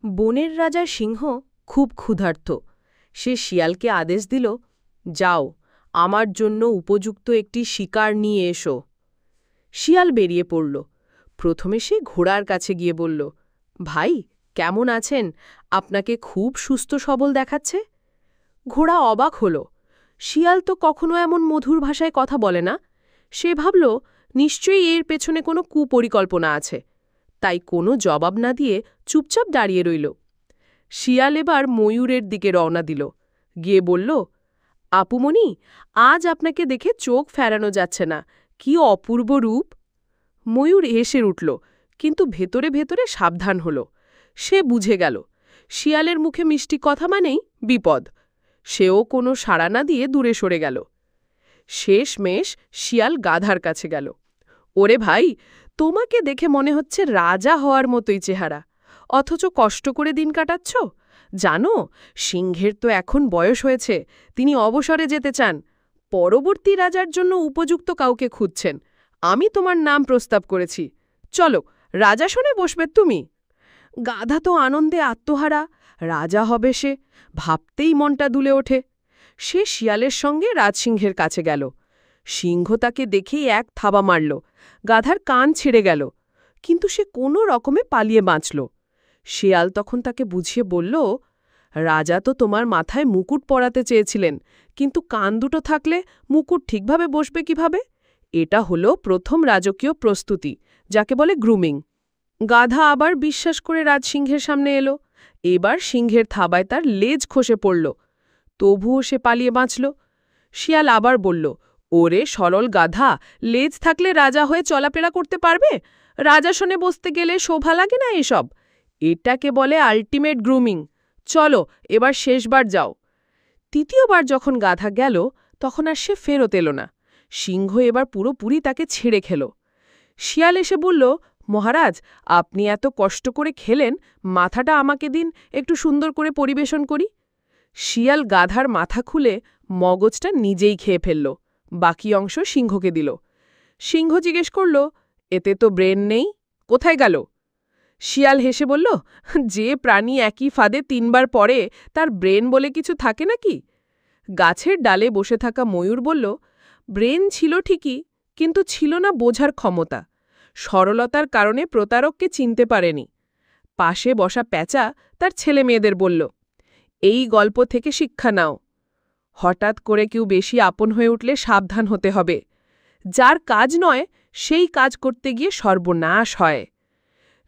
বনের রাজা সিংহ খুব ক্ষুধার্ত। সে শিয়ালকে আদেশ দিল, যাও, আমার জন্য উপযুক্ত একটি শিকার নিয়ে এসো। শিয়াল বেরিয়ে পড়ল। প্রথমে সে ঘোড়ার কাছে গিয়ে বলল, ভাই, কেমন আছেন? আপনাকে খুব সুস্থ সবল দেখাচ্ছে। ঘোড়া অবাক হল। শিয়াল তো কখনো এমন মধুর ভাষায় কথা বলে না। সে ভাবল, নিশ্চয়ই এর পেছনে কোনো কুপরিকল্পনা আছে। তাই কোনো জবাব না দিয়ে চুপচাপ দাঁড়িয়ে রইল। শিয়াল এবার ময়ূরের দিকে রওনা দিল। গিয়ে বলল, আপুমণি, আজ আপনাকে দেখে চোখ ফেরানো যাচ্ছে না, কি অপূর্ব রূপ। ময়ূর হেসে উঠল, কিন্তু ভেতরে ভেতরে সাবধান হল। সে বুঝে গেল, শিয়ালের মুখে মিষ্টি কথা মানেই বিপদ। সেও কোনো সাড়া না দিয়ে দূরে সরে গেল। শেষমেশ শিয়াল গাধার কাছে গেল। ওরে ভাই, তোমাকে দেখে মনে হচ্ছে রাজা হওয়ার মতোই চেহারা, অথচ কষ্ট করে দিন কাটাচ্ছ। জানো, সিংহের তো এখন বয়স হয়েছে, তিনি অবসরে যেতে চান। পরবর্তী রাজার জন্য উপযুক্ত কাউকে খুঁজছেন। আমি তোমার নাম প্রস্তাব করেছি। চলো, রাজাসনে বসবে তুমি। গাধা তো আনন্দে আত্মহারা। রাজা হবে সে, ভাবতেই মনটা দুলে ওঠে। সে শিয়ালের সঙ্গে রাজসিংহের কাছে গেল। সিংহ তাকে দেখেই এক থাবা মারল। গাধার কান ছিঁড়ে গেল, কিন্তু সে কোনো রকমে পালিয়ে বাঁচল। শিয়াল তখন তাকে বুঝিয়ে বলল, রাজা তো তোমার মাথায় মুকুট পরাতে চেয়েছিলেন, কিন্তু কান দুটো থাকলে মুকুট ঠিকভাবে বসবে কিভাবে? এটা হলো প্রথম রাজকীয় প্রস্তুতি, যাকে বলে গ্রুমিং। গাধা আবার বিশ্বাস করে রাজসিংহের সামনে এলো। এবার সিংহের থাবায় তার লেজ খসে পড়ল। তবুও সে পালিয়ে বাঁচল। শিয়াল আবার বলল, ওরে সরল গাধা, লেজ থাকলে রাজা হয়ে চলাফেরা করতে পারবে? রাজাসনে বসতে গেলে শোভা লাগে না এসব। এটাকে বলে আল্টিমেট গ্রুমিং। চলো, এবার শেষবার যাও। তৃতীয়বার যখন গাধা গেল, তখন আর সে ফেরত এলো না। সিংহ এবার পুরোপুরি তাকে ছেড়ে খেল। শিয়াল এসে বলল, মহারাজ, আপনি এত কষ্ট করে খেলেন, মাথাটা আমাকে দিন, একটু সুন্দর করে পরিবেশন করি। শিয়াল গাধার মাথা খুলে মগজটা নিজেই খেয়ে ফেলল। বাকি অংশ সিংহকে দিল। সিংহ জিজ্ঞেস করল, এতে তো ব্রেন নেই, কোথায় গেল? শিয়াল হেসে বলল, যে প্রাণী একই ফাঁদে তিনবার পড়ে, তার ব্রেন বলে কিছু থাকে নাকি? গাছের ডালে বসে থাকা ময়ূর বলল, ব্রেন ছিল ঠিকই, কিন্তু ছিল না বোঝার ক্ষমতা। সরলতার কারণে প্রতারককে চিনতে পারেনি। পাশে বসা প্যাঁচা তার ছেলে মেয়েদের বলল, এই গল্প থেকে শিক্ষা নাও। হঠাৎ করে কেউ বেশি আপন হয়ে উঠলে সাবধান হতে হবে। যার কাজ নয়, সেই কাজ করতে গিয়ে সর্বনাশ হয়।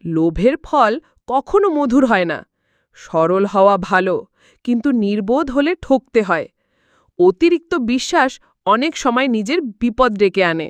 লোভের ফল কখনো মধুর হয় না। সরল হওয়া ভালো, কিন্তু নির্বোধ হলে ঠকতে হয়। অতিরিক্ত বিশ্বাস অনেক সময় নিজের বিপদ ডেকে আনে।